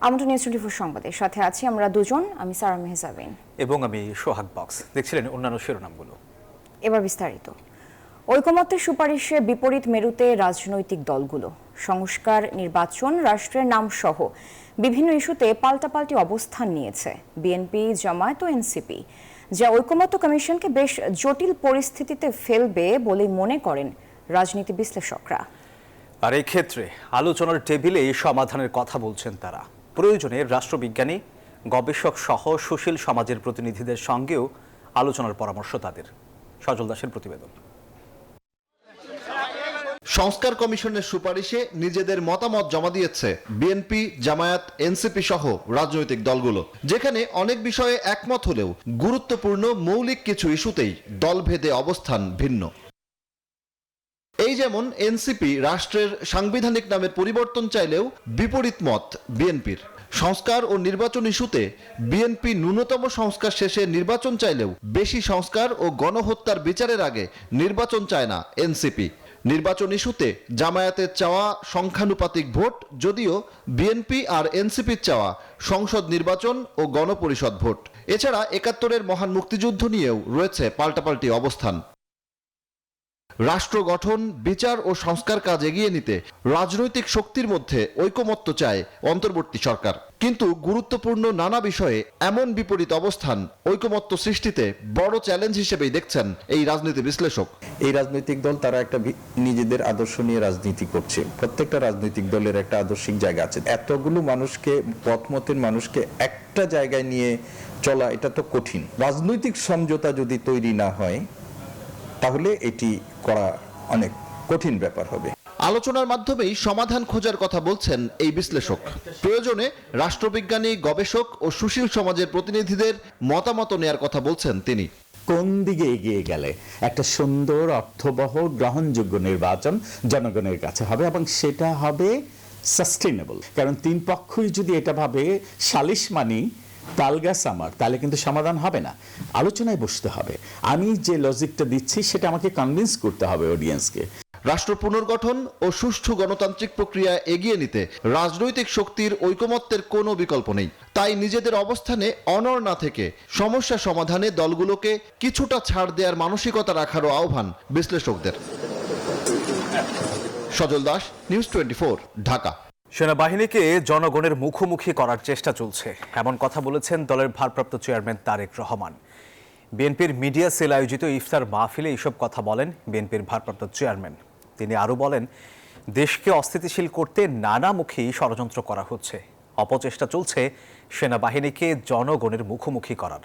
আমন্ত্রণ নিউজ 24 সংবাদের সাথে আছি আমরা দুজন, আমি সারা মেহজাবিন এবং আমি সোহাগ বক্স। দেখছিলেন অন্যান্য শিরোনামগুলো, এবার বিস্তারিত। ঐকমত্যের সুপারিশে বিপরীত মেরুতে রাজনৈতিক দলগুলো। সংস্কার, নির্বাচন, রাষ্ট্রের নাম সহ বিভিন্ন ইস্যুতে পাল্টাপাল্টি অবস্থান নিয়েছে বিএনপি, জামায়াত ও এনসিপি, যা ঐকমত্য কমিশনকে বেশ জটিল পরিস্থিতিতে ফেলবে বলে মনে করেন রাজনীতি বিশ্লেষকরা। আর এই ক্ষেত্রে আলোচনার টেবিলে সমাধানের কথা বলছেন তারা। প্রয়োজনে রাষ্ট্রবিজ্ঞানী, গবেষক সহ সুশীল সমাজের প্রতিনিধিদের সঙ্গেও আলোচনার পরামর্শ তাদের। সজল দাসের প্রতিবেদন। সংস্কার কমিশনের সুপারিশে নিজেদের মতামত জমা দিয়েছে বিএনপি, জামায়াত, এনসিপি সহ রাজনৈতিক দলগুলো, যেখানে অনেক বিষয়ে একমত হলেও গুরুত্বপূর্ণ মৌলিক কিছু ইস্যুতেই দলভেদে অবস্থান ভিন্ন। এই যেমন এনসিপি রাষ্ট্রের সাংবিধানিক নামের পরিবর্তন চাইলেও বিপরীত মত বিএনপির। সংস্কার ও নির্বাচন ইস্যুতে বিএনপি ন্যূনতম সংস্কার শেষে নির্বাচন চাইলেও বেশি সংস্কার ও গণহত্যার বিচারের আগে নির্বাচন চায় না এনসিপি। নির্বাচন ইস্যুতে জামায়াতের চাওয়া সংখ্যানুপাতিক ভোট, যদিও বিএনপি আর এনসিপির চাওয়া সংসদ নির্বাচন ও গণপরিষদ ভোট। এছাড়া ৭১-এর মহান মুক্তিযুদ্ধ নিয়েও রয়েছে পাল্টাপাল্টি অবস্থান। রাষ্ট্র গঠন, বিচার ও সংস্কার কাজ এগিয়ে নিতে রাজনৈতিক শক্তির মধ্যে ঐকমত্য চায় অন্তর্বর্তী সরকার, কিন্তু গুরুত্বপূর্ণ নানা বিষয়ে এমন বিপরীত অবস্থান ঐকমত্য সৃষ্টিতে বড় চ্যালেঞ্জ হিসেবেই দেখছেন এই রাজনীতি বিশ্লেষক। এই রাজনৈতিক দল তারা একটা নিজেদের আদর্শ নিয়ে রাজনীতি করছে। প্রত্যেকটা রাজনৈতিক দলের একটা আদর্শিক জায়গা আছে। এতগুলো মানুষকে, পথমতের মানুষকে একটা জায়গায় নিয়ে চলা এটা তো কঠিন। রাজনৈতিক সমঝোতা যদি তৈরি না হয় তাহলে এটি করা অনেক কঠিন ব্যাপার হবে। আলোচনার মাধ্যমেই সমাধান খোঁজার কথা বলছেন এই বিশ্লেষক। প্রয়োজনে রাষ্ট্রবিজ্ঞানী, গবেষক ও সুশীল সমাজের প্রতিনিধিদের মতামত নেয়ার কথা বলছেন তিনি। কোন দিকে এগিয়ে গেলে একটা সুন্দর, অর্থবহ, গ্রহণযোগ্য নির্বাচন জনগণের কাছে হবে এবং সেটা হবে সাস্টেইনেবল। কারণ তিন পক্ষই যদি এটা ভাবে সালিশ মানি তালগাছ আমার, তাহলে কিন্তু সমাধান হবে না। আলোচনায় বসতে হবে। আমি যে লজিকটা দিচ্ছি সেটা আমাকে কনভিন্স করতে হবে অডিয়েন্সকে। রাষ্ট্র পুনর্গঠন ও সুষ্ঠু গণতান্ত্রিক প্রক্রিয়া এগিয়ে নিতে রাজনৈতিক শক্তির ঐকমত্যের কোনো বিকল্প নেই। তাই নিজেদের অবস্থানে অনড় না থেকে সমস্যা সমাধানে দলগুলোকে কিছুটা ছাড় দেওয়ার মানসিকতা রাখারও আহ্বান বিশ্লেষকদের। সজল দাস, নিউজ 24, ঢাকা। সেনাবাহিনীকে জনগণের মুখোমুখি করার চেষ্টা চলছে, এমন কথা বলেছেন দলের ভারপ্রাপ্ত চেয়ারম্যান তারেক রহমান। বিএনপির মিডিয়া সেল আয়োজিত ইফতার মাহফিলে এইসব কথা বলেন বিএনপির ভারপ্রাপ্ত চেয়ারম্যান। তিনি আরও বলেন, দেশকে অস্থিতিশীল করতে নানামুখী ষড়যন্ত্র করা হচ্ছে। অপচেষ্টা চলছে সেনাবাহিনীকে জনগণের মুখোমুখি করার।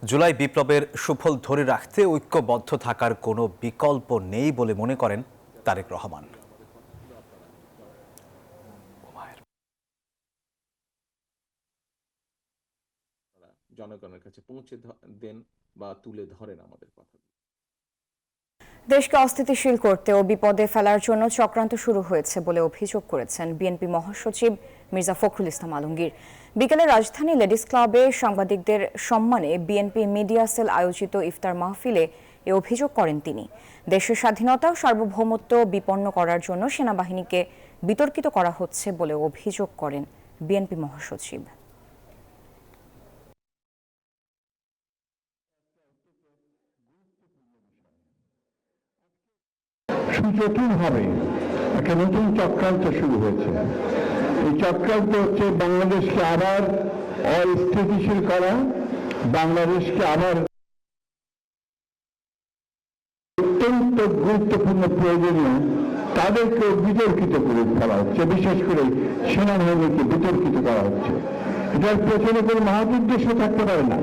জুলাই বিপ্লবের সুফল ধরে রাখতে ঐক্যবদ্ধ থাকার কোনো বিকল্প নেই বলে মনে করেন তারেক রহমান। জনগণের কাছে পৌঁছে দেন বা তুলে ধরেন আমাদের কথা। দেশকে অস্থিতিশীল করতে ও বিপদে ফেলার জন্য চক্রান্ত শুরু হয়েছে বলে অভিযোগ করেছেন বিএনপি মহাসচিব মির্জা ফখরুল ইসলাম আলমগীর। বিকেলে রাজধানী লেডিস ক্লাবে সাংবাদিকদের সম্মানে বিএনপি মিডিয়া সেল আয়োজিত ইফতার মাহফিলে এ অভিযোগ করেন তিনি। দেশের স্বাধীনতা ও সার্বভৌমত্ব বিপন্ন করার জন্য সেনাবাহিনীকে বিতর্কিত করা হচ্ছে বলে অভিযোগ করেন বিএনপি মহাসচিব। সুজটিলভাবে একটা নতুন চক্রান্ত শুরু হয়েছে। এই চক্রান্ত হচ্ছে বাংলাদেশকে আবার অস্থিতিশীল করা, বাংলাদেশকে আবার অত্যন্ত গুরুত্বপূর্ণ প্রয়োজনীয় তাদেরকে বিতর্কিত করে ফেলা হচ্ছে, বিশেষ করে সেনাবাহিনীকে বিতর্কিত করা হচ্ছে। এটার পেছনে কোনো মহৎ উদ্দেশ্য থাকতে পারে না।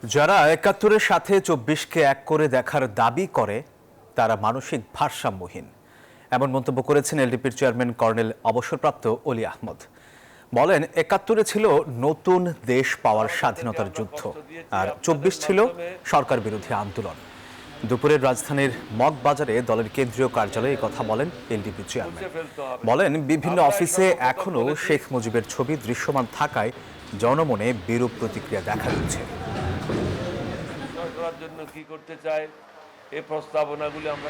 যারা ৭১-এর সাথে ২৪কে এক করে দেখার দাবি করে তারা মানসিক ভারসাম্যহীন, এমন মন্তব্য করেছেন এলডিপির চেয়ারম্যান কর্নেল অবসরপ্রাপ্ত অলি আহমদ। বলেন, ৭১-এ ছিল নতুন দেশ পাওয়ার স্বাধীনতার যুদ্ধ, আর ২৪ ছিল সরকার বিরোধী আন্দোলন। দুপুরের রাজধানীর মগবাজারে দলের কেন্দ্রীয় কার্যালয়ে কথা বলেন এলডিপি চেয়ারম্যান। বলেন, বিভিন্ন অফিসে এখনও শেখ মুজিবের ছবি দৃশ্যমান থাকায় জনমনে বিরূপ প্রতিক্রিয়া দেখা দিচ্ছে। জন্য কি করতে চায় এই প্রস্তাবনাগুলি আমরা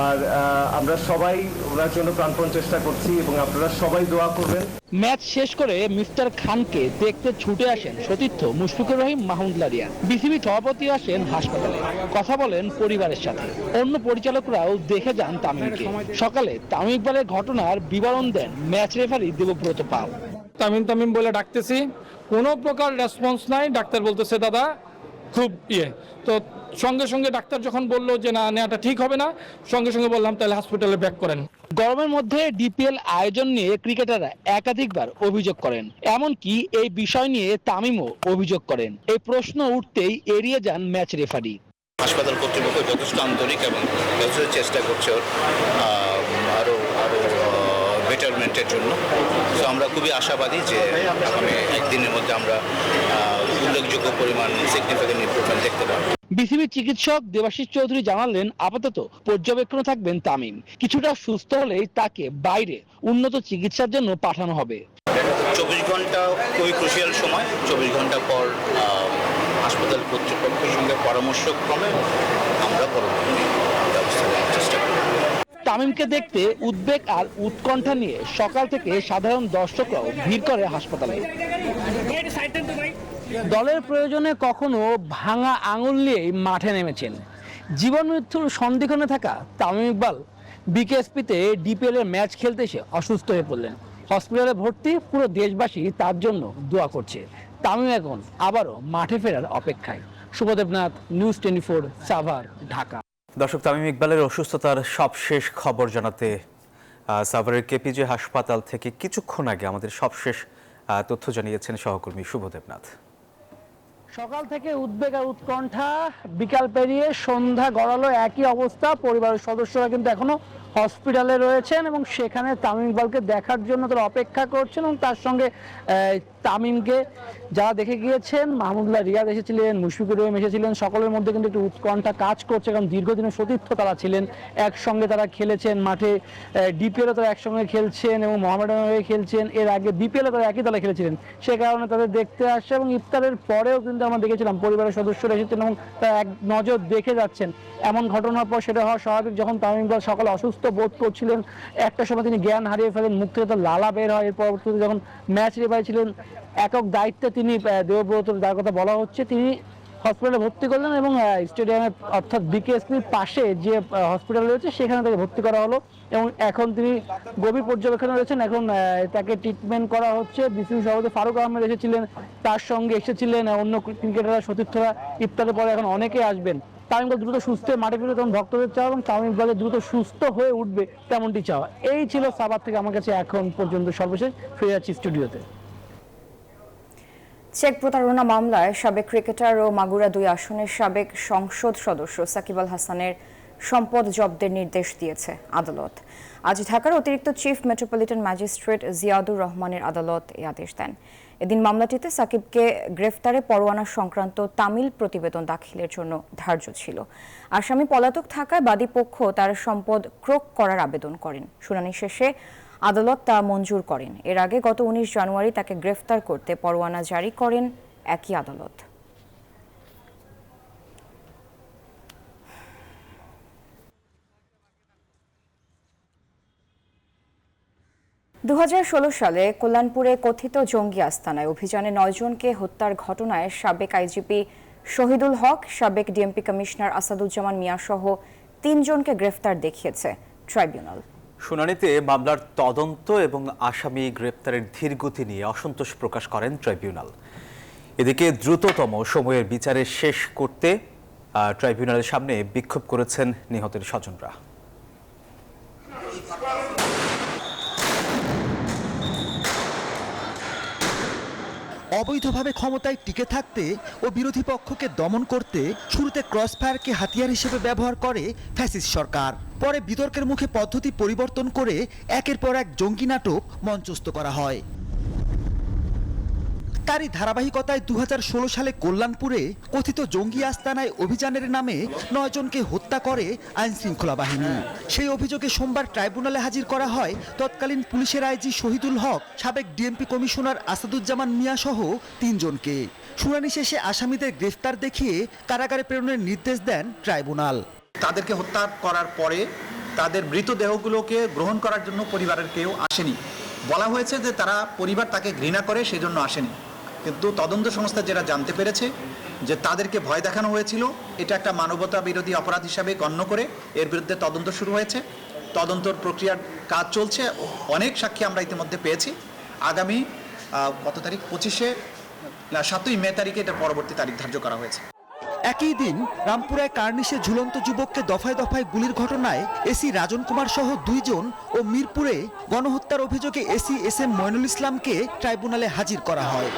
আর আমরা সবাই ওনার জন্য প্রাণপণ চেষ্টা করছি এবং আপনারা সবাই দোয়া করবেন। ম্যাচ শেষ করে মিস্টার খানকে দেখতে ছুটে আসেন সতীর্থ মুশফিকুর রহিম মাহমুদুল্লাহ রিয়াদ। বিসিবি সভাপতি আসেন হাসপাতালে, কথা বলেন পরিবারের সাথে। অন্য পরিচালকরাও দেখে যান তামিমকে। সকালে তামিম ইকবালের ঘটনার বিবরণ দেন ম্যাচ রেফারি দেবব্রত পাল। তামিম বলে ডাকতেছি, কোনো প্রকার রেসপন্স নাই। ডাক্তার বলতেছে দাদা খুব তো সঙ্গে সঙ্গে ডাক্তার যখন বললো যে না নেওয়াটা ঠিক হবে না, সঙ্গে সঙ্গে বললাম তাহলে হসপিটালে ব্যাক করেন। গরমের মধ্যে ডিপিএল আয়োজন নিয়ে ক্রিকেটাররা একাধিকবার অভিযোগ করেন, এমনকি এই বিষয় নিয়ে তামিমও অভিযোগ করেন। এই প্রশ্ন উঠতেই এড়িয়ে যান ম্যাচ রেফারি। হাসপাতাল কর্তৃপক্ষ যথেষ্ট আন্তরিক এবং যথেষ্ট চেষ্টা করছে আরো বেটারমেন্টের জন্য। তো আমরা খুবই আশাবাদী যে আগামী একদিনের মধ্যে আমরা উল্লেখযোগ্য পরিমাণ সিগনিফিক্যান্ট ইমপ্রুভমেন্ট দেখতে পাবো। বিসিবি চিকিৎসক দেবাশিস চৌধুরী জানালেন আপাতত পর্যবেক্ষণে থাকবেন তামিম। কিছুটা সুস্থ হলেই তাকে বাইরে উন্নত চিকিৎসার জন্য পাঠানো হবে। 24 ঘন্টা খুবই ক্রুশিয়াল সময়। 24 ঘন্টা পর হাসপাতাল কর্তৃপক্ষের সঙ্গে পরামর্শক্রমে আমরা পরবর্তী ব্যবস্থা নেওয়ার চেষ্টা করব। তামিমকে দেখতে উদ্বেগ আর উৎকণ্ঠা নিয়ে সকাল থেকে সাধারণ দর্শকরাও ভিড় করে হাসপাতালে। দলের প্রয়োজনে কখনো ভাঙা আঙুল নিয়েই মাঠে নেমেছেন। জীবন মৃত্যুর সন্ধিক্ষণে থাকা তামিম ইকবাল বিকেএসপিতে ডিপিএল এর ম্যাচ খেলতে এসে অসুস্থ হয়ে পড়লেন। হসপিটালে ভর্তি, পুরো দেশবাসী তার জন্য দোয়া করছে। তামিম এখন আবারও মাঠে ফেরার অপেক্ষায়। শুভদেবনাথ, নিউজ 24, সাভার, ঢাকা। দর্শক, তামিম ইকবালের অসুস্থতার সবশেষ খবর জানাতে সাভারের কেপিজে হাসপাতাল থেকে কিছুক্ষণ আগে আমাদের সবশেষ তথ্য জানিয়েছেন সহকর্মী শুভদেবনাথ। সকাল থেকে উদ্বেগ আর উৎকণ্ঠা, বিকাল পেরিয়ে সন্ধ্যা গড়ালো একই অবস্থা। পরিবারের সদস্যরা কিন্তু এখনো হসপিটালে রয়েছেন এবং সেখানে তামিম ইকবালকে দেখার জন্য তারা অপেক্ষা করছেন। এবং তার সঙ্গে তামিমকে যারা দেখে গিয়েছেন, মাহমুদুল্লাহ রিয়াদ এসেছিলেন, মুশফিকুর রহিম এসেছিলেন, সকলের মধ্যে কিন্তু একটু উৎকণ্ঠা কাজ করছে, কারণ দীর্ঘদিনের সতীর্থ তারা ছিলেন, একসঙ্গে তারা খেলেছেন মাঠে। ডিপিএলও তারা একসঙ্গে খেলছেন এবং মোহামেডানের হয়ে খেলছেন। এর আগে বিপিএলও তারা একই দলে খেলেছিলেন, সে কারণে তাদের দেখতে আসছে। এবং ইফতারের পরেও কিন্তু আমরা দেখেছিলাম পরিবারের সদস্যরা এসেছেন এবং তারা এক নজর দেখে যাচ্ছেন। এমন ঘটনার পর সেটা হওয়া স্বাভাবিক। যখন তামিম ইকবাল সকালে অসুস্থ বোধ করছিলেন, একটা সময় তিনি জ্ঞান হারিয়ে ফেলেন, মুখ থেকে তার লালা বের হয়। এর পরবর্তীতে যখন ম্যাচ রেফারি ছিলেন, একক দায়িত্বে তিনি দেবব্রত, যার কথা বলা হচ্ছে, তিনি হসপিটালে ভর্তি করলেন এবং স্টেডিয়ামে অর্থাৎ বিকেএসপির পাশে যে হসপিটাল রয়েছে সেখানে তাকে ভর্তি করা হলো এবং এখন তিনি গভীর পর্যবেক্ষণে রয়েছেন। এখন তাকে ট্রিটমেন্ট করা হচ্ছে। বিসিবি সভাপতি ফারুক আহমেদ এসেছিলেন, তার সঙ্গে এসেছিলেন অন্য ক্রিকেটাররা, সতীর্থরা। ইফতারের পরে এখন অনেকেই আসবেন। তামিম ইকবাল দ্রুত সুস্থ মাঠে ফিরে তেমন ভক্তদের চাওয়া এবং তামিম ইকবাল দ্রুত সুস্থ হয়ে উঠবে তেমনটি চাওয়া। এই ছিল সাভার থেকে আমার কাছে এখন পর্যন্ত সর্বশেষ। ফিরে যাচ্ছি স্টুডিওতে। চেক প্রতারণা মামলায় সাবেক ক্রিকেটার ও মাগুরা 2 আসনের সাবেক সংসদ সদস্য সাকিব আল হাসানের সম্পদ জব্দের নির্দেশ দিয়েছে আদালত। আজ ঢাকার অতিরিক্ত চিফ মেট্রোপলিটন ম্যাজিস্ট্রেট জিয়াদুর রহমানের আদালত এই আদেশ দেন। এদিন মামলাটিতে সাকিবকে গ্রেফতারে পরোয়ানা সংক্রান্ত তামিল প্রতিবেদন দাখিলের জন্য ধার্য ছিল। আসামি পলাতক থাকায় বাদীপক্ষ তার সম্পদ ক্রোক করার আবেদন করেন। শুনানি শেষে আদালত তা মঞ্জুর করেন। এর আগে গত 19 জানুয়ারি তাকে গ্রেফতার করতে পরোয়ানা জারি করেন একই আদালত। সালে কল্যাণপুরে কথিত জঙ্গি আস্তানায় অভিযানে 9 জনকে হত্যার ঘটনায় সাবেক আইজিপি শহীদুল হক, সাবেক ডিএমপি কমিশনার আসাদুজ্জামান মিয়া সহ 3 জনকে গ্রেফতার দেখিয়েছে ট্রাইব্যুনাল। শুনানিতে মামলার তদন্ত এবং আসামি গ্রেপ্তারের ধীরগতি নিয়ে অসন্তোষ প্রকাশ করেন ট্রাইব্যুনাল। এদিকে দ্রুততম সময়ের বিচারে শেষ করতে ট্রাইব্যুনালের সামনে বিক্ষোভ করেছেন নিহতের স্বজনরা। অবৈধভাবে ক্ষমতায় টিকে থাকতে ও বিরোধী পক্ষকে দমন করতে শুরুতে ক্রসফায়ারকে হাতিয়ার হিসেবে ব্যবহার করে ফ্যাসিস্ট সরকার। পরে বিতর্কের মুখে পদ্ধতি পরিবর্তন করে একের পর এক জঙ্গি নাটক মঞ্চস্থ করা হয়। তারই ধারাবাহিকতায় 2016 সালে কল্যাণপুরে কথিত জঙ্গি আস্তানায় অভিযানের নামে 9 জনকে হত্যা করে আইন শৃঙ্খলা বাহিনী। সেই অভিযোগে সোমবার ট্রাইব্যুনালে হাজির করা হয় তৎকালীন পুলিশের আইজি শহীদুল হক, সাবেক ডিএমপি কমিশনার আসাদুজ্জামান মিয়া সহ 3 জনকে। শুনানি শেষে আসামিদের গ্রেফতার দেখিয়ে কারাগারে প্রেরণের নির্দেশ দেন ট্রাইব্যুনাল। তাদেরকে হত্যা করার পরে তাদের মৃতদেহগুলোকে গ্রহণ করার জন্য পরিবারের কেউ আসেনি। বলা হয়েছে যে তারা পরিবার তাকে ঘৃণা করে সেজন্য আসেনি, কিন্তু তদন্ত সংস্থা যেটা জানতে পেরেছে যে তাদেরকে ভয় দেখানো হয়েছিল, এটা একটা মানবতা বিরোধী অপরাধ হিসাবে গণ্য করে এর বিরুদ্ধে তদন্ত শুরু হয়েছে। তদন্তর প্রক্রিয়ার কাজ চলছে, অনেক সাক্ষী আমরা ইতিমধ্যে পেয়েছি। আগামী কত তারিখ 7ই মে তারিখে এটা পরবর্তী তারিখ ধার্য করা হয়েছে। একই দিন রামপুরায় কার্নিশে ঝুলন্ত যুবককে দফায় দফায় গুলির ঘটনায় এসি রাজন কুমার সহ 2 জন ও মিরপুরে গণহত্যার অভিযোগে এসি SM মইনুল ইসলামকে ট্রাইব্যুনালে হাজির করা হয়।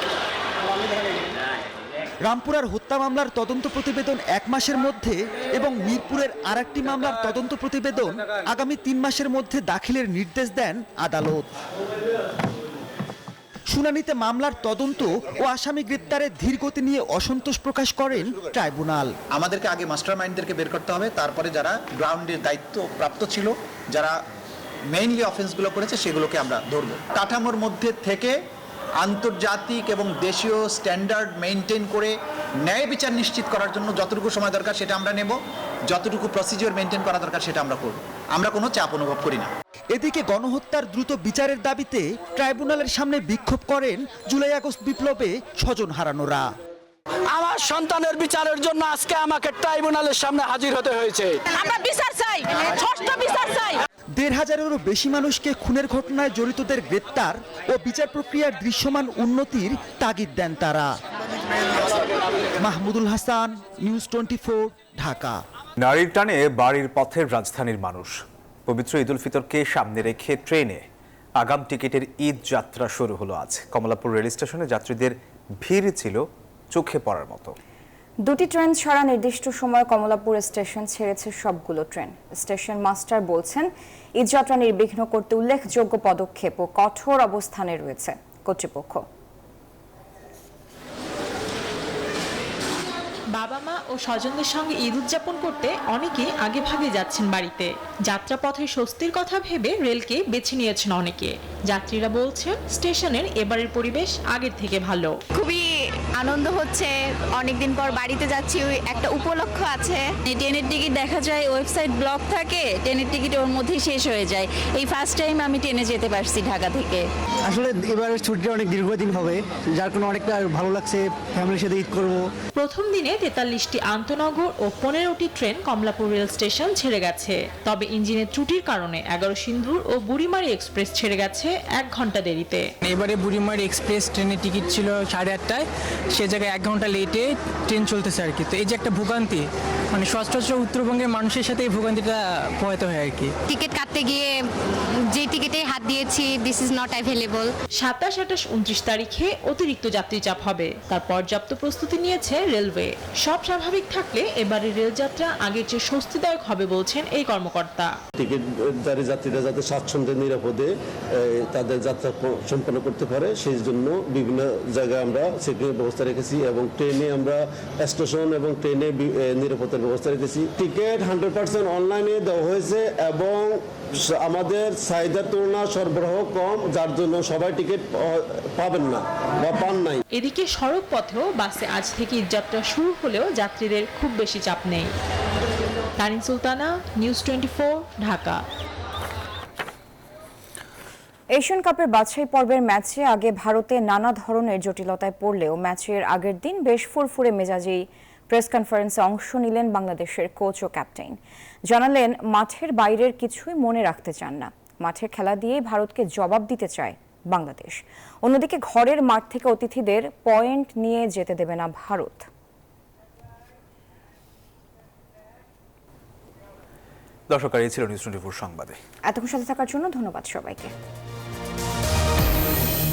রামপুরার হত্যা মামলার তদন্ত প্রতিবেদন 1 মাসের মধ্যে এবং মিরপুরের আরেকটি মামলার তদন্ত প্রতিবেদন আগামী 3 মাসের মধ্যে দাখিলের নির্দেশ দেন আদালত। শুনানিতে মামলার তদন্ত ও আসামি গ্রেপ্তারের ধীরগতি নিয়ে অসন্তোষ প্রকাশ করেন ট্রাইব্যুনাল। আমাদেরকে আগে মাস্টার মাইন্ডদেরকে বের করতে হবে, তারপরে যারা গ্রাউন্ডের দায়িত্ব প্রাপ্ত ছিল, যারা মেইনলি অফেন্সগুলো করেছে সেগুলোকে আমরা ধরব। কাঠামোর মধ্যে থেকে আন্তর্জাতিক এবং দেশীয় স্ট্যান্ডার্ড মেনটেন করে ন্যায় বিচার নিশ্চিত করার জন্য যতটুকু সময় দরকার সেটা আমরা নেব, যতটুকু প্রসিজিওর মেনটেন করা দরকার সেটা আমরা করব। আমরা কোনো চাপ অনুভব করি না। এদিকে গণহত্যার দ্রুত বিচারের দাবিতে ট্রাইব্যুনালের সামনে বিক্ষোভ করেন জুলাই আগস্ট বিপ্লবে স্বজন হারানোরা। আমার সন্তানের বিচারের জন্য আজকে আমাকে ট্রাইব্যুনালের সামনে হাজির হতে হয়েছে। আমরা বিচার চাই, ষষ্ঠ বিচার চাই। 1,500-এরও বেশি মানুষকে খুনের ঘটনায় জড়িতদের গ্রেপ্তার ও বিচার প্রক্রিয়ার দৃশ্যমান উন্নতির তাগিদ দেন তারা। মাহমুদুল হাসান, নিউজ 24, ঢাকা। নারীর টানে বাড়ির পথের রাজধানীর মানুষ। পবিত্র ঈদ উল ফিতরকে সামনে রেখে ট্রেনে আগাম টিকিটের ঈদ যাত্রা শুরু হলো আজ। কমলাপুর রেল স্টেশনে যাত্রীদের ভিড় ছিল চোখে পড়ার মতো। 2টি ট্রেন ছাড়া নির্দিষ্ট সময় কমলাপুর স্টেশন ছেড়েছে সবগুলো ট্রেন। স্টেশন মাস্টার বলছেন, ঈদযাত্রা নির্বিঘ্ন করতে উল্লেখযোগ্য পদক্ষেপ ও কঠোর অবস্থানে রয়েছে কর্তৃপক্ষ। বাবা মা ও স্বজনদের সঙ্গে ঈদ উদযাপন করতে অনেকে আগে ভাগে যাচ্ছেন বাড়িতে। যাত্রাপথে স্বস্তির কথা ভেবে রেলকে বেছে নিয়েছেন অনেকে। যাত্রীরা বলছেন, স্টেশনের এবারের পরিবেশ আগের থেকে ভালো। খুবই আনন্দ হচ্ছে, অনেকদিন পর বাড়িতে যাচ্ছি, একটা উপলক্ষ আছে। ট্রেনের টিকিট দেখা যায় ওয়েবসাইট ব্লক থাকে, ট্রেনের টিকিট ওর মধ্যেই শেষ হয়ে যায়। এই ফার্স্ট টাইম আমি ট্রেনে যেতে পারছি ঢাকা থেকে। আসলে এবারের ছুটিটা অনেক দীর্ঘদিন হবে, যার কোনো অনেকটা ভালো লাগছে, ফ্যামিলির সাথে ঈদ করব। প্রথম দিনে 43টি আন্তনগর ও 15টি ট্রেন কমলাপুর রেল স্টেশন ছেড়ে গেছে। তবে ইঞ্জিনের ত্রুটির কারণে 11 সিন্দুর ও বুড়িমারি এক্সপ্রেস ছেড়ে গেছে 1 ঘন্টা দেরিতে। এবারে বুড়িমারি এক্সপ্রেস ট্রেনের টিকিট ছিল 8:30টায়, সে জায়গায় 1 ঘন্টা লেটে ট্রেন চলতেছে আর কি। তো এই যে একটা ভোগান্তি, মানে সচরাচর উত্তরবঙ্গের মানুষের সাথে এই ভোগান্তিটা প্রভাবিত হয় আর কি। টিকিট কাটতে গিয়ে যে টিকিটে হাত দিয়েছি, দিস ইজ নট অ্যাভেলেবল। 27, 28, 29 তারিখে অতিরিক্ত যাত্রী চাপ হবে, তার পর্যাপ্ত প্রস্তুতি নিয়েছে রেলওয়ে। সব স্বাভাবিক থাকলে এবারে রেলযাত্রা আগের চেয়ে স্বস্তিদায়ক হবে বলছেন এই কর্মকর্তা। টিকিটধারী যাত্রীরা যাতে স্বাচ্ছন্দ্যে নিরাপদে তাদের যাত্রা সম্পন্ন করতে পারে, সেই জন্য বিভিন্ন জায়গায় আমরা সিকিউরিটি ব্যবস্থা রেখেছি এবং ট্রেনে আমরা স্টেশন এবং ট্রেনে নিরাপত্তার ব্যবস্থা রেখেছি। টিকিট 100% অনলাইনে দেওয়া হয়েছে এবং আমাদের চাহিদার তুলনায় সরবরাহ কম, যার জন্য সবাই টিকিট পাবেন না বা পান নাই। এদিকে সড়ক পথেও বাসে আজ থেকে ঈদযাত্রা শুরু হলেও যাত্রীদের খুব বেশি চাপ নেই। তারিন সুলতানা, নিউজ 24, ঢাকা। এশিয়ান কাপের বাছাই পর্বের ম্যাচে আগে ভারতে নানা ধরনের জটিলতায় পড়লেও ম্যাচের আগের দিন বেশ ফুরফুরে মেজাজেই প্রেস কনফারেন্সে অংশ নিলেন বাংলাদেশের কোচ ও ক্যাপ্টেন। জানালেন, মাঠের বাইরের কিছুই মনে রাখতে চান না, মাঠের খেলা দিয়েই ভারতকে জবাব দিতে চায় বাংলাদেশ। অন্যদিকে ঘরের মাঠ থেকে অতিথিদের পয়েন্ট নিয়ে যেতে দেবে না ভারত। দর্শক, এই ছিল নিউজ 24 সংবাদে। এতক্ষণ সাথে থাকার জন্য ধন্যবাদ সবাইকে।